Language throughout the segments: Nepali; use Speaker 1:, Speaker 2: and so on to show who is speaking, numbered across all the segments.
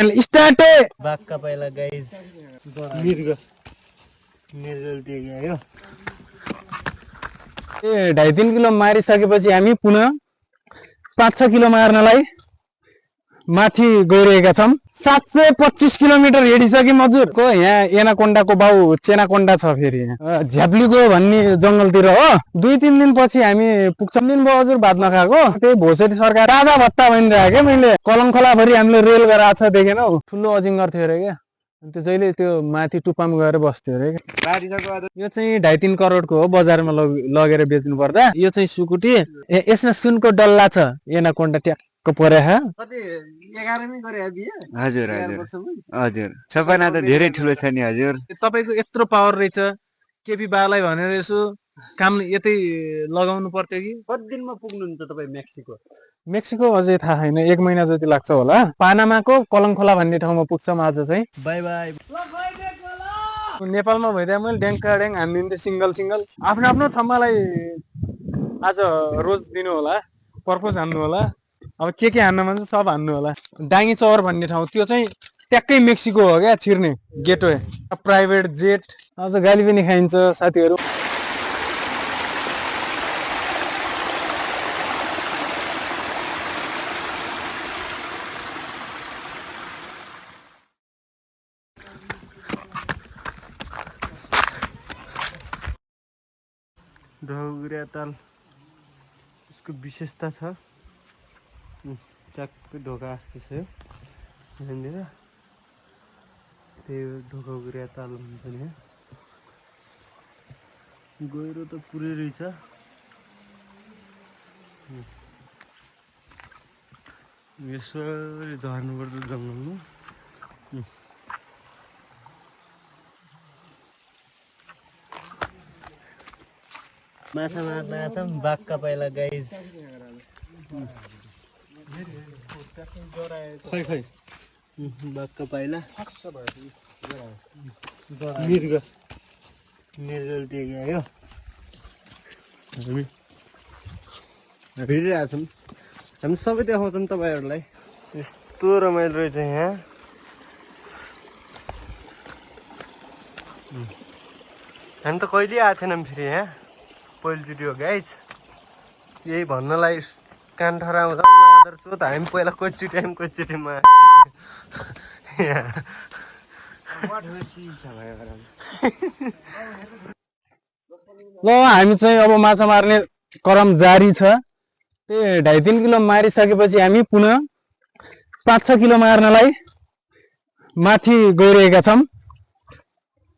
Speaker 1: स्टार्ट
Speaker 2: बाक्का पहिला गाइज
Speaker 1: मिर्ग
Speaker 2: निर्जल टेक आयो
Speaker 1: 2.5-3 किलो मारिसकेपछि हामी पुनः 5-6 किलो मार्नलाई माथि गइरहेका छौं 725 किलोमिटर हिँडिसक्यौं हजुर को यहाँ एनाकोन्डाको बाउ चेनाकोन्डा छ फेरि झ्याप्लीको भन्ने जंगलतिर हो 2-3 दिन पछि हामी पुग्छौं दिन भयो हजुर भात नखाएको त्यही भोसेटी सरकार राजा भत्ता भनिरहेको के मैले कलङखोला भरि हामीले रेल गराएको छ देखेनौ ठुलो अजिङ्गर थियो रे के त्यो जहिले त्यो माथि टुप्पामा गएर बस्थ्यो रे यो चाहिँ 2.5-3 करोडको हो बजारमा लगेर बेच्नु पर्दा यो चाहिँ सुकुटी यसमा सुनको डल्ला छ एनाकोन्डा ट्याक्क परे ह
Speaker 2: कति 11 मै गरे बिहे
Speaker 3: हजुर हजुर हजुर सपना त धेरै ठुलो छ नि हजुर
Speaker 1: तपाईको यत्रो पावर रहेछ केपी बालाई भनेर यसो काम यतै लगाउनु पर्थ्यो कि
Speaker 2: कति दिनमा पुग्नुहुन्छ तपाई मेक्सिको
Speaker 1: मेक्सिको अझै थाहा छैन 1 महिना जति लाग्छ होला पानामाको कलङखोला भन्ने ठाउँमा पुग्छौं आज चाहिँ
Speaker 2: बाइ बाइ
Speaker 1: नेपालमा भइदा मैले ड्याङ्का ड्याङ हान्दिन्थे सिंगल आफ्नो आफ्नो छम्मालाई आज रोज दिनु होला पर्पज हान्नु होला अब के हान्न मन छ सब हान्नु होला डाङ्गी चौर भन्ने ठाउँ त्यो चाहिँ ट्याक्कै मेक्सिको हो क्या छिर्ने गेटवे प्राइभेट जेट अझ गाली पनि खाइन्छ साथीहरू
Speaker 2: ढौगुरिया ताल यसको विशेषता छ ट्याक्कै ढोका जस्तो छ यहाँनिर त्यही ढोकागुरिया ताल भन्छ नि गहिरो त पुरै रहेछ यसरी झर्नुपर्छ जङ्गलमा माछा मार्न आछौँ बाक्का पहिला गाइज
Speaker 1: खै खै
Speaker 2: बाक्का पाइला
Speaker 1: मिर्ग
Speaker 2: निर्जल टेक आयो हामी हिँडिरहेछौँ हामी सबै देखाउँछौँ तपाईँहरूलाई यस्तो रमाइलो रहेछ यहाँ हामी त कहिले आएको थिएनौँ फेरि यहाँ पहिलोचोटि हो गाइज यही भन्नलाई कान ठहराउँदा मादर चोत हामी पहिला कच्चोटि
Speaker 1: ल हामी चाहिँ अब माछा मार्ने क्रम जारी छ त्यही 2.5-3 किलो मारिसकेपछि हामी पुनः 5-6 किलो मार्नलाई माथि गइरहेका छौं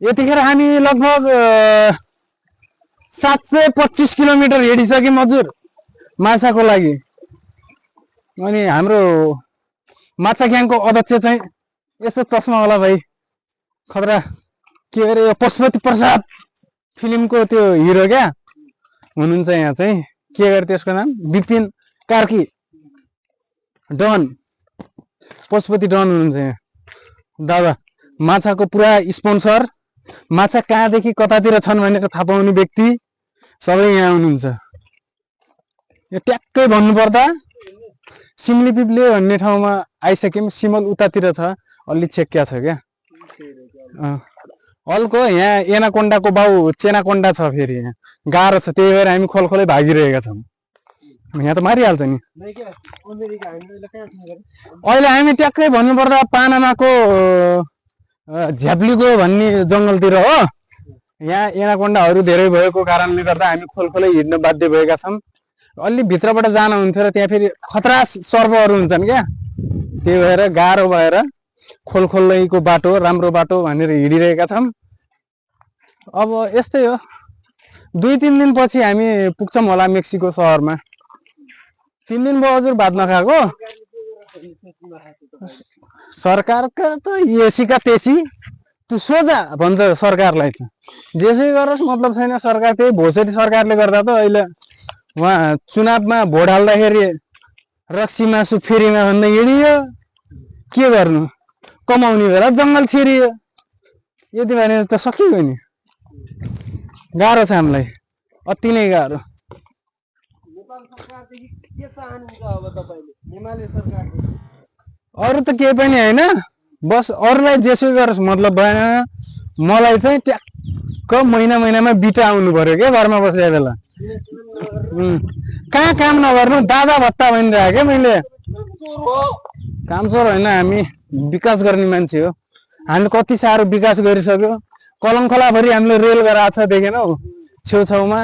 Speaker 1: यतिखेर हामी लगभग 725 किलोमिटर हिँडिसक्यौं हजुर माछाको लागि अनि हाम्रो माछा ग्याङको अध्यक्ष चाहिँ यसो चस्मा होला भाइ खतरा के अरे यो पशुपति प्रसाद फिल्मको त्यो हिरो क्या हुनुहुन्छ यहाँ चाहिँ के गरे त्यसको नाम विपिन कार्की डन पशुपति डन हुनुहुन्छ यहाँ दादा माछाको पुरा स्पोन्सर माछा कहाँदेखि कतातिर छन् भनेर थाहा पाउने व्यक्ति सबै यहाँ हुनुहुन्छ यो ट्याक्कै भन्नुपर्दा सिमली पिप्ले भन्ने ठाउँमा आइसक्यौँ सिमल उतातिर छ अलि छेक्या छ क्या अल्को यहाँ एनाकोन्डाको बाउ चेनाकोन्डा छ फेरि यहाँ गाह्रो छ त्यही भएर हामी खोलखोलै भागिरहेका छौँ यहाँ त मारिहाल्छ नि अहिले हामी ट्याक्कै भन्नुपर्दा पानामाको झ्याप्लीको भन्ने जंगलतिर हो यहाँ एनाकोन्डाहरू धेरै भएको कारणले गर्दा हामी खोलखोलै हिँड्न बाध्य भएका छौँ अलि भित्रबाट जान हुन्थ्यो र त्यहाँ फेरि खतरा सर्पहरू हुन्छन् क्या त्यही भएर गाह्रो भएर खोलखोलैको बाटो राम्रो बाटो भनेर हिँडिरहेका छौँ अब यस्तै हो 2-3 दिन पछि हामी पुग्छौँ होला मेक्सिको सहरमा 3 दिन भयो हजुर भात नखाएको सरकारका त एसीका तेसी त्यो सोझा भन्छ सरकारलाई त जेसै गरोस् मतलब छैन सरकार त्यही भोसेटी सरकारले गर्दा त अहिले उहाँ चुनावमा भोट हाल्दाखेरि रक्सी मासु फेरिमा भन्दा हिँडियो के गर्नु कमाउने बेला जङ्गल छिरियो यति भने त सकियो नि गाह्रो छ हामीलाई अति नै गाह्रो अरू त केही पनि हैन बस अरूलाई जेसुकै गरोस् मतलब भएन, मलाई चाहिँ ट्याक्क महिनामा बिटा आउनु पर्यो क्या घरमा बसेको बेला। कहाँ काम नगर्नु दादा भत्ता भनिरहेको क्या मैले। काम चोर होइन, हामी विकास गर्ने मान्छे हो। हामीले कति साह्रो विकास गरिसक्यो। कलङखोलाभरि हामीले रेल गराएको छ, देखेनौ छेउछाउमा।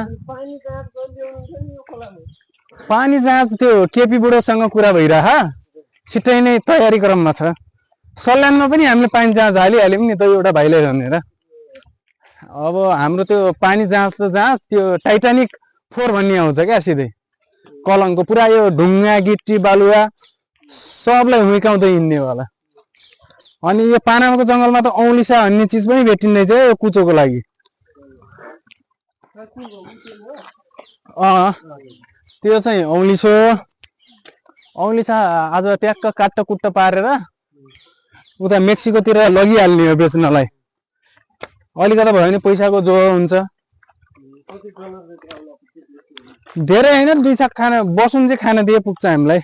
Speaker 1: पानी जाँच त्यो केपी बुढोसँग कुरा भइरह, छिट्टै नै तयारी क्रममा छ। सल्यानमा पनि हामीले पानी जाँच हालिहाल्यौँ नि त एउटा भाइलाई भनेर। अब हाम्रो त्यो पानी जाँच त जाँच, त्यो टाइटानिक 4 भन्ने आउँछ क्या सिधै कलङको। पुरा यो ढुङ्गा गिटी बालुवा सबलाई हुइकाउँदै हिँड्नेवाला। अनि यो पानामको जङ्गलमा त औलिसा भन्ने चिज पनि भेटिँदैछ यो कुचोको लागि। त्यो चाहिँ औलिसा आज ट्याक्क काट्ट कुट्ट पारेर उता मेक्सिकोतिर लगिहाल्ने हो बेच्नलाई। अलिकति भयो भने पैसाको जो हुन्छ। धेरै होइन, 2 साग खाना बसुन चाहिँ खाना दिए पुग्छ हामीलाई।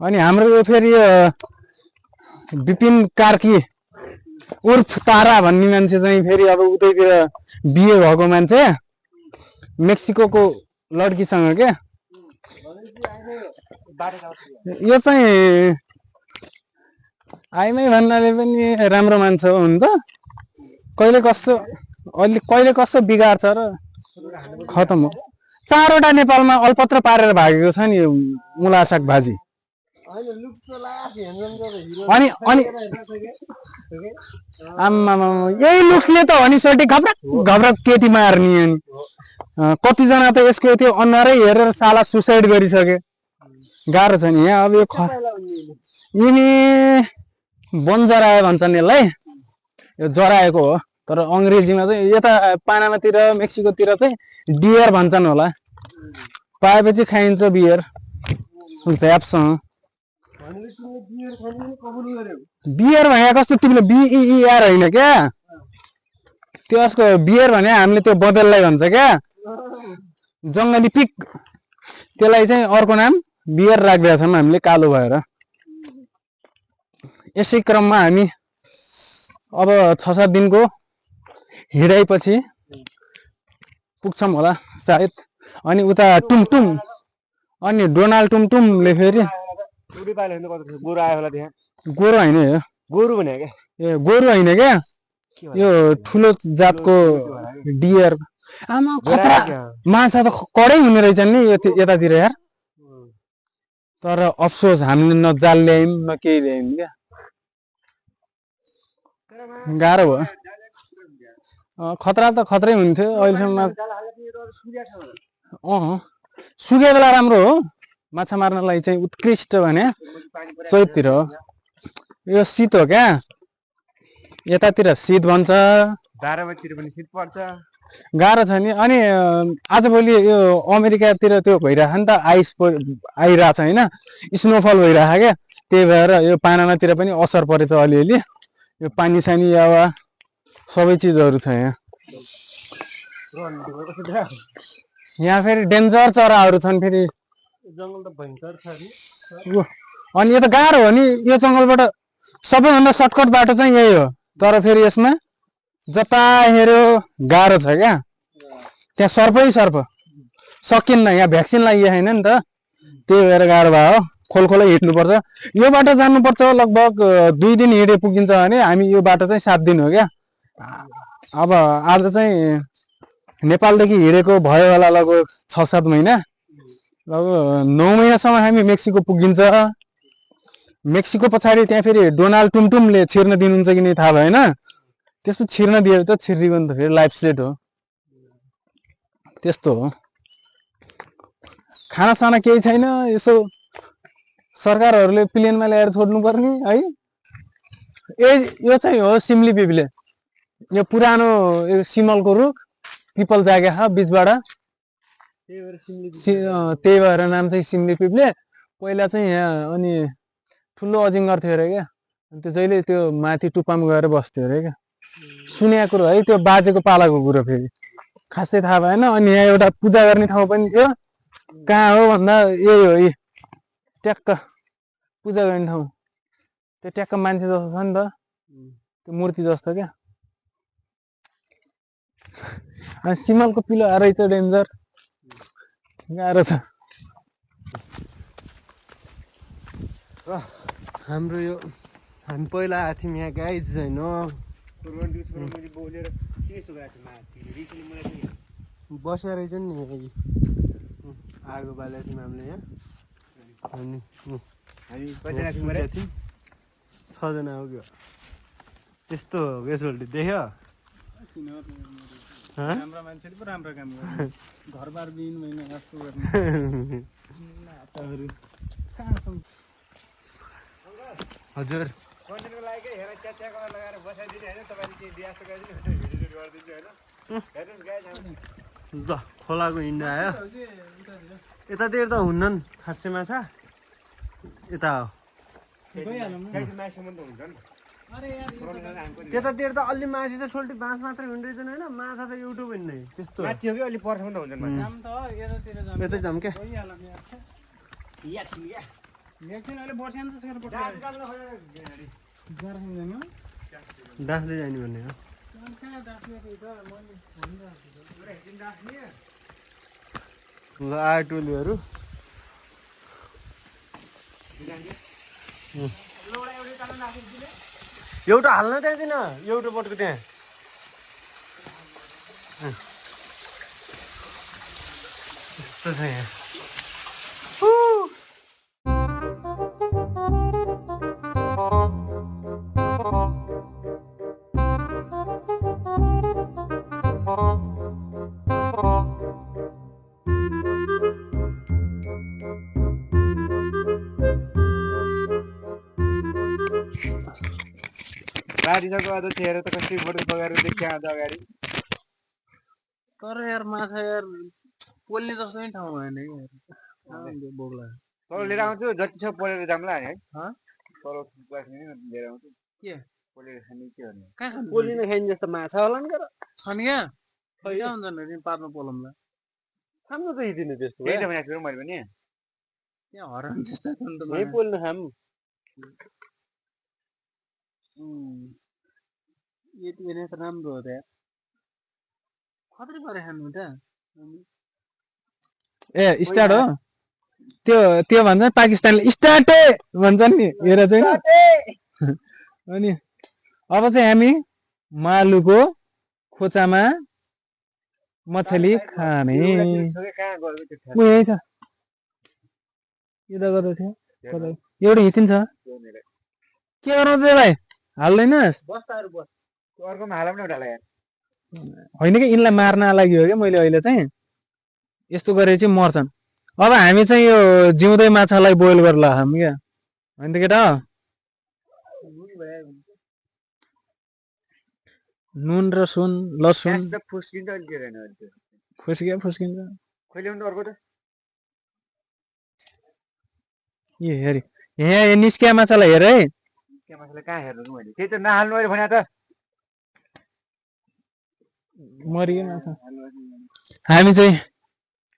Speaker 1: अनि हाम्रो यो फेरि विपिन कार्की उर्फ तारा भन्ने मान्छे चाहिँ फेरि अब उतैतिर बिहे भएको मान्छे, मेक्सिकोको लड्कीसँग क्या। यो चाहिँ आइमै भन्नाले पनि राम्रो मान्छे हो हुन त। कहिले कसो बिगार्छ र खतम हो। 4वटा नेपालमा अलपत्र पारेर भागेको छ नि मुला साग भाजी। अनि आम्मा यही लुक्सले त भनिसके घब्रक केटी मार्ने। अनि कतिजना त यसको त्यो अनुहारै हेरेर साला सुसाइड गरिसके। गाह्रो छ नि यहाँ। अब यो यिनी बनजरायो भन्छन् यसलाई, यो जराएको हो। तर अङ्ग्रेजीमा चाहिँ यता पानामातिर मेक्सिकोतिर चाहिँ डियर भन्छन् होला। पाएपछि खाइन्छ बियर झ्यापसँग। बियर भने कस्तो तिमीले BEER होइन क्या, त्यसको बियर भने हामीले त्यो बदललाई भन्छ क्या, जङ्गली पिक। त्यसलाई चाहिँ अर्को नाम बियर राखिदिएका छौँ हामीले कालो भएर। यसै क्रममा हामी अब 6-7 दिनको हिँडाइपछि पुग्छौँ होला सायद। अनि उता टुमटुम, अनि डोनाल्ड टुमटुमले फेरि
Speaker 3: गोरु आयो होला त्यहाँ।
Speaker 1: गोरु होइन यो,
Speaker 3: गोरु भने क्या,
Speaker 1: ए गोरु होइन क्या, यो ठुलो जातको डियर। आमा खतरा माछा त कडै हुने रहेछन् नि यतातिर यार। तर अफसोस हामीले न जाल ल्यायौँ न केही ल्यायौँ क्या। गाह्रो भयो। खतरा त खतरै हुन्थ्यो अहिलेसम्म। सुके बेला राम्रो हो माछा मार्नलाई चाहिँ, उत्कृष्ट भने चैततिर हो। यो शीत हो क्या, यतातिर शीत भन्छ,
Speaker 3: 12 बजीतिर पनि शीत पर्छ।
Speaker 1: गाह्रो छ नि। अनि आजभोलि यो अमेरिकातिर त्यो भइरहेछ नि त, आइस आइरहेछ होइन, स्नोफल भइरहेछ क्या। त्यही भएर यो पानामातिर पनि असर परेछ अलिअलि। यो पानी सानी हावा सबै चिजहरू छ यहाँ। यहाँ फेरि डेन्जर चराहरू छन् फेरि।
Speaker 2: जङ्गल त भयङ्कर छ नि।
Speaker 1: अनि यो त गाह्रो हो नि, यो जङ्गलबाट सबैभन्दा सर्टकट बाटो चाहिँ यही हो। तर फेरि यसमा जता हेऱ्यो गाह्रो छ क्या। त्यहाँ सर्प सकिन्न, यहाँ भ्याक्सिन लागिएको छैन नि त, त्यही भएर गाह्रो भयो। खोलखोलै हिँड्नुपर्छ। यो बाटो जानुपर्छ लगभग 2 दिन हिँडे पुगिन्छ भने हामी यो बाटो चाहिँ 7 दिन हो क्या। अब आज चाहिँ नेपालदेखि हिँडेको भयो होला लगभग 6-7 महिना, लगभग 9 महिनासम्म हामी मेक्सिको पुगिन्छ। मेक्सिको पछाडि त्यहाँ फेरि डोनाल्ड टुमटुमले छिर्न दिनुहुन्छ कि नै थाहा भएन। त्यसपछि छिर्न दियो त छिर्दिगयो नि त, फेरि लाइफ सेट हो। त्यस्तो हो। खानासाना केही छैन, यसो सरकारहरूले प्लेनमा ल्याएर छोड्नु पर्ने है। यो चाहिँ हो सिमली पिपले, यो पुरानो यो सिमलको रुख पिपल जागे छ बिचबाट, त्यही भएर नाम चाहिँ सिमली पिपले। पहिला चाहिँ यहाँ अनि ठुलो अजिङ्गर थियो अरे क्या, त्यो जहिले त्यो माथि टुप्पामा गएर बस्थ्यो अरे क्या। सुनेको कुरो है, त्यो बाजेको पालाको कुरो, फेरि खासै थाहा भएन। अनि यहाँ एउटा पूजा गर्ने ठाउँ पनि थियो। कहाँ हो भन्दा यही हो, यी ट्याक्क पूजा गर्ने ठाउँ। त्यो ट्याक्क मान्छे जस्तो छ नि त त्यो मूर्ति जस्तो क्या अनि सिमलको पिलो आएर चाहिँ डेन्जर गाह्रो छ
Speaker 2: हाम्रो यो हामी पहिला आएको थियौँ यहाँ गाइज होइन बसेर रहेछ नि आगो बालेको थियौँ हामीले यहाँ अनि सुतेको थियौँ 6 जना हो क्या त्यस्तो रेजल्ट देख्यो
Speaker 1: राम्रो मान्छेले पो राम्रो काम गर्छ घरबार बिन महिना जस्तो गर्ने
Speaker 2: हजुर ल खोलाको हिँड्नु आयो यतातिर त हुन्नन् खासे माछा यता हो त्यतातिर त अलि माथि त सोल्टी बाँस मात्रै हुँदैछ होइन माछा त युट्युब हिँड्ने त्यस्तो यतै जाम क्या डाँस्दै जाने भन्ने हो ल आयो टोलीहरू एउटा हाल्न दिँदैन एउटा पटको त्यहाँ यस्तो छ यहाँ
Speaker 3: रातिसको अझ चेहेर त कसरी फोटो बगाएर देखिया आज अगाडि
Speaker 1: तर यार माछा यार पोल्ने जस्तो नै ठाउँ भएन कि बोक्ला
Speaker 3: तल लिएर आउँछु जति छ पोलेर जाम्ला है
Speaker 1: हँ?
Speaker 3: तल लिएर आउँछु
Speaker 1: के
Speaker 3: पोलेर खाने के गर्ने
Speaker 1: कहाँ खानु
Speaker 2: पोलिन खाइने जस्तो माछा होला नि तर
Speaker 1: छन् क्या कहाँ हुन्छन् अरे पार्नु पोलमलाई
Speaker 2: खानु त हिँड्दिनँ त्यस्तो
Speaker 3: त्यही त भनेको छु मैले पनि
Speaker 1: त्यहाँ हरान जस्तो छ नि त
Speaker 2: यहीँ पोल्न खाम
Speaker 1: यति बेला त राम्रो हो त यार खतरै परे खानु त ए स्टार्ट हो त्यो त्यो भन्छ पाकिस्तानले स्टार्ट भन्छ नि हेर चाहिँ अनि अब चाहिँ हामी मालुको खोचामा मछली खाने
Speaker 3: कहाँ गयो त्यो
Speaker 1: ऊ यही छ यता गर्दै थियो कता एउटा हिँड्छ के गर्नु चाहिँ भाइ हाल्दैनस्
Speaker 3: अर्कोमा हालौँ न उठाला यार
Speaker 1: होइन कि यिनलाई मार्न लागि हो क्या मैले अहिले चाहिँ यस्तो गरेर चाहिँ मर्छन् अब हामी चाहिँ यो जिउँदै माछालाई बोइल गरेर लगाऊँ क्या होइन त केटा नुन र सुन लसुन
Speaker 3: फुस्किन्छ अहिले के रहेन
Speaker 1: फुस्किन्छ
Speaker 3: खोइ ल्याउनु अर्को त
Speaker 1: ए हेरी यहाँ निस्किया माछालाई हेर है
Speaker 3: त्यो माछालाई कहाँ हेर्नु मैले त्यही त नहाल्नु अहिले भने त
Speaker 1: मरियो माछा हामी चाहिँ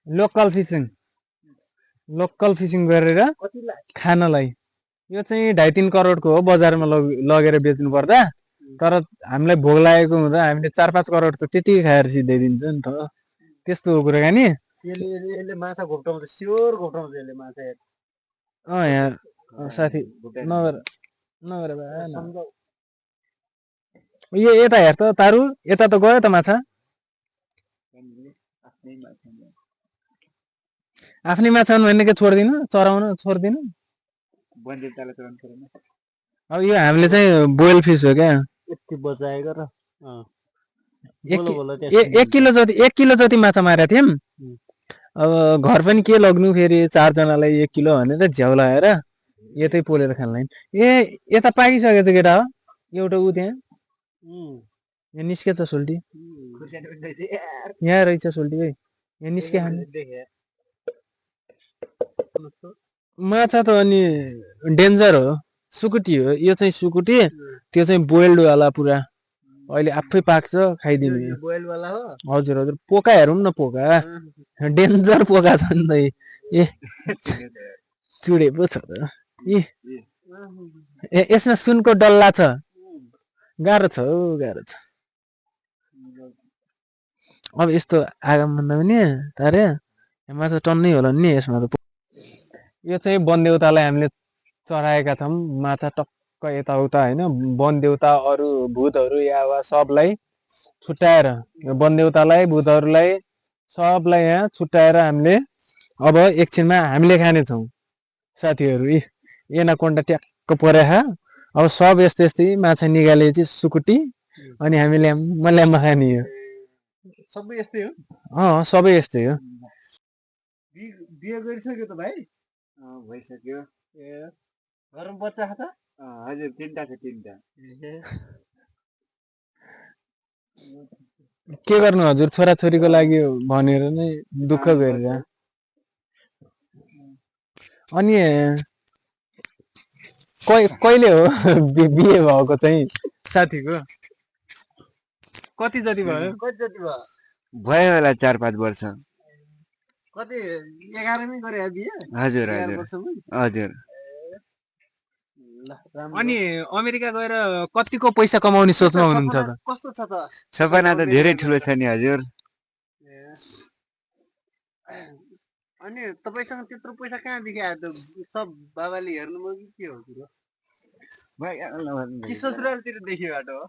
Speaker 1: लोकल फिसिङ गरेर खानलाई यो चाहिँ 2.5-3 करोडको हो बजारमा लगेर बेच्नु पर्दा तर हामीलाई भोग लागेको हुँदा हामीले 4-5 करोड त त्यतिकै खाएर सिधाइदिन्छ नि त त्यस्तो हो कुराकानी
Speaker 2: यसले माछा घोप्टाउँछ स्योर घोप्टाउँछ यसले माछा
Speaker 1: यार साथी नगर यो यता हेर त तारु यता त गयो त माछा आफ्नै माछा भने के छोड्दिनु चराउन छोड्दिनु अब यो हामीले चाहिँ बोइल फिस हो क्या
Speaker 2: यति बचाएको र
Speaker 1: 1 किलो जति माछा मारेका थियौँ अब घर पनि के लग्नु फेरि 4 जनालाई 1 किलो भनेर झ्याउ लगाएर यतै पोलेर खानलाई ए यता पाकिसकेको छ केटा हो एउटा ऊ त्यहाँ यहाँ निस्केछ सोल्टी यहाँ रहेछ सोल्टी है यहाँ निस्के माछा त अनि डेन्जर हो सुकुटी हो यो चाहिँ सुकुटी त्यो चाहिँ बोइल्ड वाला पुरा अहिले आफै पाक्छ खाइदिनु
Speaker 2: बोइल वाला हो
Speaker 1: हजुर पोका हेरौँ न पोका डेन्जर पोका छ नि त ए चुडे पो छ त यसमा सुनको डल्ला छ गाह्रो छ हौ गाह्रो छ अब यस्तो आगम भन्दा पनि तारे माछा टन्नै होला नि यसमा त यो चाहिँ वनदेउतालाई हामीले चढाएका छौँ माछा टक्क यताउता होइन वनदेउता अरू भूतहरू या वा सबलाई छुट्याएर वनदेउतालाई भूतहरूलाई सबलाई यहाँ छुट्याएर हामीले अब एकछिनमा हामीले खानेछौँ साथीहरू एनाकोन्डा ट्याक्क परेखा अब सब यस्तै यस्तै माछा निकालेपछि सुकुटी अनि हामीले ल्याम्मा खाने हो
Speaker 2: सबै यस्तै हो
Speaker 1: सबै यस्तै हो
Speaker 2: बिहे गरिसक्यो त भाइ
Speaker 3: भइसक्यो
Speaker 2: ए घरमा बच्चा छ त
Speaker 3: हजुर 3टा छ 3टा
Speaker 1: के गर्नु हजुर छोराछोरीको लागि भनेर नै दुःख गरेर अनि कहिले हो बिहे भएको चाहिँ साथीको कति जति भयो
Speaker 3: भयो होला 4-5 वर्ष
Speaker 2: कति 11मै गरे बिहे
Speaker 3: हजुर हजुर हजुर
Speaker 1: अनि अमेरिका गएर कतिको पैसा कमाउने सोचमा हुनुहुन्छ त
Speaker 2: कस्तो छ त
Speaker 3: सपना त धेरै ठुलो छ नि हजुर
Speaker 2: अनि तपाईसँग त्यत्रो पैसा कहाँदेखि आयो त सब बाबाले हेर्नुभयो कि के हो कुरो कि ससुरालतिर देखिबाट हो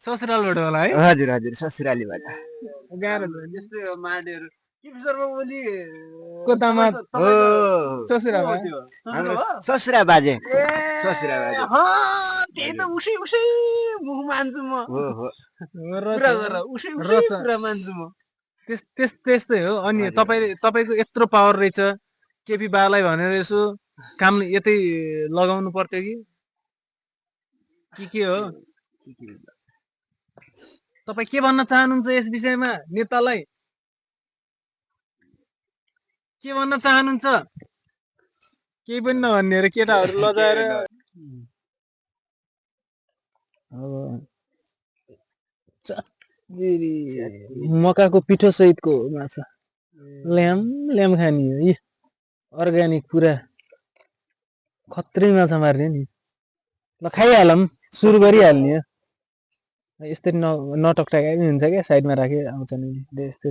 Speaker 1: ससुरालबाट होला है
Speaker 3: हजुर हजुर ससुरालीबाट
Speaker 1: गाह्रो
Speaker 2: यस्तै हो माडेहरू किप्सरमा बोली
Speaker 1: कोतामा
Speaker 3: हो
Speaker 1: ससुरामा
Speaker 3: ससुरा बाजे ससुरा बाजे
Speaker 2: त्यही त उसै मुख मान्छु म
Speaker 3: हो हो
Speaker 2: कुरा गर उसै कुरा मान्छु म
Speaker 1: त्यस्तै हो अनि तपाईँको यत्रो पावर रहेछ केपी बालाई भनेर यसो काम यतै लगाउनु पर्थ्यो कि के हो तपाईँ के भन्न चाहनुहुन्छ यस विषयमा नेतालाई के भन्न चाहनुहुन्छ केही पनि नभन्ने अरे केटाहरू लजाएर मकाको पिठो सहितको माछा ल्याम खाने हो अर्ग्यानिक पुरा खत्रै माछा मार्ने नि ल खाइहालौँ सुरु गरिहाल्ने हो यसरी नटकटकाइ पनि हुन्छ क्या साइडमा राखे आउँछ नि यस्तै ल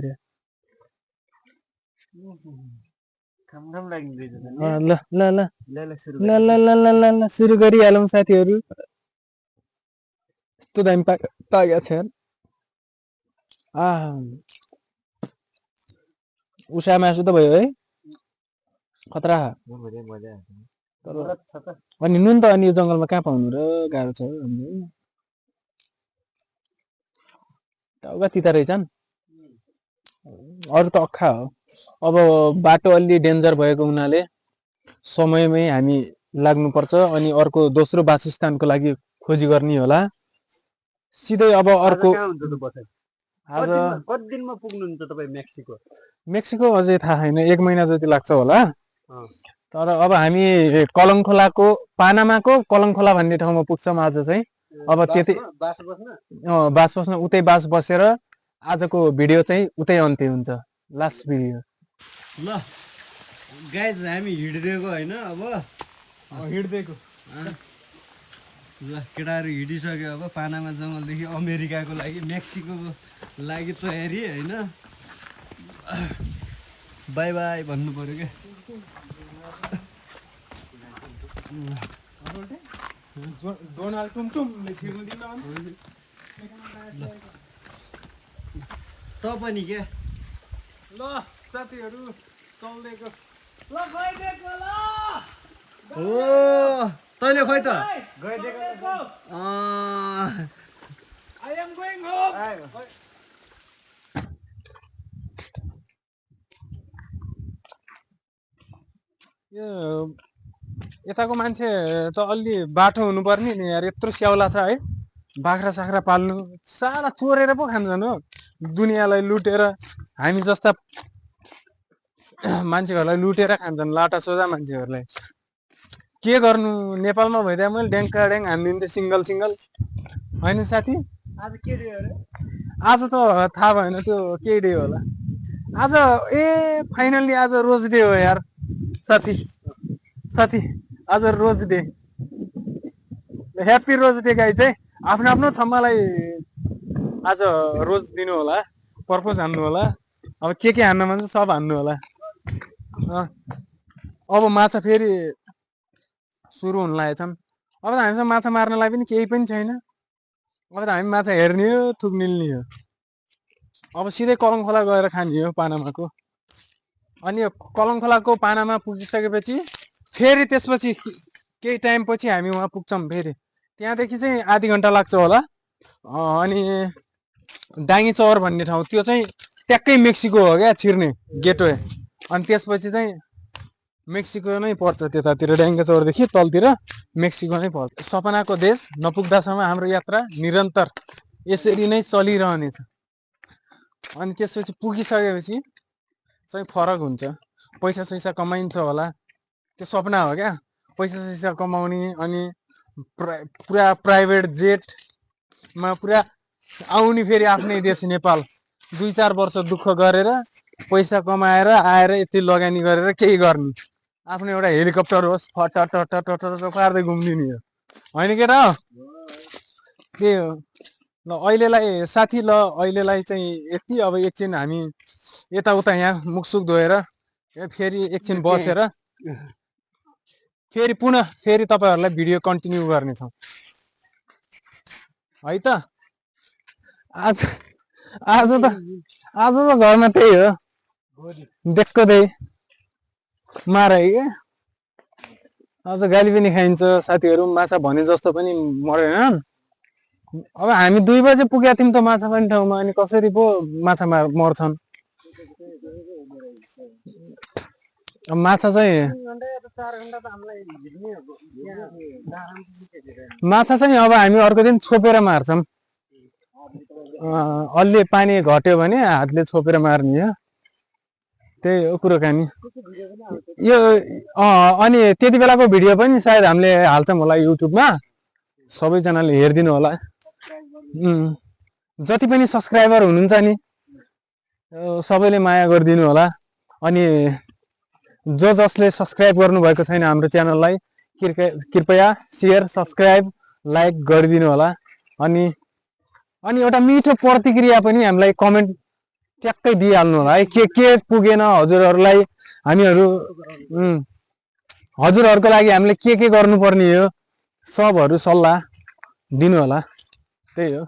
Speaker 1: ल ल सुरु गरिहालौँ साथीहरू यस्तो दामी पाकेको छ उषा मासु त भयो है खतरा अनि नुन त अनि यो जङ्गलमा कहाँ पाउनु र गाह्रो छ टाउका तिता रहेछन् अरू त अक्खा हो अब बाटो अलि डेन्जर भएको हुनाले समयमै हामी लाग्नुपर्छ अनि अर्को दोस्रो वासस्थानको लागि खोजी गर्ने होला सिधै अब अर्को
Speaker 2: आज कति दिनमा पुग्नुहुन्छ तपाईँ
Speaker 1: मेक्सिको अझै थाहा छैन 1 महिना जति लाग्छ होला तर अब हामी कलङखोलाको पानामाको कलङखोला भन्ने ठाउँमा पुग्छौँ आज चाहिँ अब त्यतै बास बस्न उतै बास बसेर आजको भिडियो चाहिँ उतै अन्त्य हुन्छ लास्ट भिडियो
Speaker 2: ल गाइज हामी हिँड्दिएको होइन अब
Speaker 1: हिँड्दिएको
Speaker 2: ल केटाहरू हिँडिसक्यो अब पानामा जङ्गलदेखि अमेरिकाको लागि मेक्सिकोको लागि तयारी होइन बाई बाई भन्नु पर्यो क्या
Speaker 1: डोनाल्ड टुमटुम
Speaker 2: त पनि के
Speaker 1: ल साथीहरू चल्देको
Speaker 2: हो तैँले खोइ त
Speaker 1: यो यताको मान्छे त अलि बाठो हुनुपर्ने नि यार यत्रो स्याउला छ है बाख्रा साख्रा पाल्नु साला चोरेर पो खान्छन् हो दुनियाँलाई लुटेर हामी जस्ता मान्छेहरूलाई लुटेर खान्छन् लाटा सोझा मान्छेहरूलाई के गर्नु नेपालमा भइदिए मैले ड्याङ्का ड्याङ हानिदिन्थेँ सिङ्गल होइन साथी
Speaker 2: आज के डे अरे
Speaker 1: आज त थाहा भएन त्यो के डे होला आज फाइनल्ली आज रोज डे हो यार साथी आज rose day happy rose day गाई चाहिँ आफ्नो आफ्नो छम्मालाई आज रोज दिनु होला, पर्पोज हान्नु होला। अब के हान्न मन छ सब हान्नु होला। अब माछा फेरि सुरु हुन लागेछन्। अब त हामीसँग माछा मार्नलाई पनि केही पनि छैन। अब त हामी माछा हेर्ने हो, थुक निल्ने हो। अब सिधै कलङ खोला गएर खाने हो पानामाको। अनि यो कलङ खोलाको पानामा पुगिसकेपछि फेरि त्यसपछि केही टाइम पछि हामी उहाँ पुग्छौँ। फेरि त्यहाँदेखि चाहिँ आधी घन्टा लाग्छ होला। अनि डाङ्गी चौर भन्ने ठाउँ त्यो चाहिँ ट्याक्कै मेक्सिको हो क्या, छिर्ने गेटवे। अनि त्यसपछि चाहिँ मेक्सिको नै पर्छ, त्यतातिर डाङ्गी चौरदेखि तलतिर मेक्सिको नै पर्छ। सपनाको देश नपुग्दासम्म हाम्रो यात्रा निरन्तर यसरी नै चलिरहनेछ। अनि त्यसपछि पुगिसकेपछि चाहिँ फरक हुन्छ। पैसा सैसा कमाइन्छ होला, त्यो सपना हो क्या, पैसा सैसा कमाउने। अनि पुरा प्राइभेट जेटमा पुरा आउने फेरि आफ्नै देश नेपाल 2-4 वर्ष दुःख गरेर पैसा कमाएर आएर यति लगानी गरेर केही गर्ने। आफ्नो एउटा हेलिकप्टर होस्, फट पार्दै घुम्दिने हो होइन केटा? के ल अहिलेलाई साथी, ल अहिलेलाई चाहिँ यति। अब एकछिन हामी यताउता यहाँ मुखसुख धोएर फेरि एकछिन बसेर फेरि पुनः फेरि तपाईँहरूलाई भिडियो कन्टिन्यू गर्नेछौँ है त। आज आज त घरमा त्यही हो, देखको त्यही मारै क्या। आज गाली पनि खाइन्छ, साथीहरू माछा भने जस्तो पनि मरेन। अब हामी 2 बजे पुगेका थियौँ त माछा मार्ने ठाउँमा, अनि कसरी पो माछा मर्छन्। माछा चाहिँ अब हामी अर्को दिन छोपेर मार्छौँ। अलि पानी घट्यो भने हातले छोपेर मार्ने हो, त्यही हो कुराकानी यो। अनि त्यति बेलाको भिडियो पनि सायद हामीले हाल्छौँ होला युट्युबमा, सबैजनाले हेरिदिनु होला। जति पनि सब्सक्राइबर हुनुहुन्छ नि सबैले माया गरिदिनु होला। अनि जसले सब्सक्राइब गर्नुभएको छैन हाम्रो च्यानललाई कृपया सेयर, सब्सक्राइब, लाइक गरिदिनु होला। अनि एउटा मिठो प्रतिक्रिया पनि हामीलाई कमेन्ट ट्याक्कै दिइहाल्नु होला है। के पुगेन हजुरहरूलाई, हामीहरू हजुरहरूको लागि हामीले के गर्नुपर्ने हो सबहरू सल्लाह दिनु होला, त्यही हो।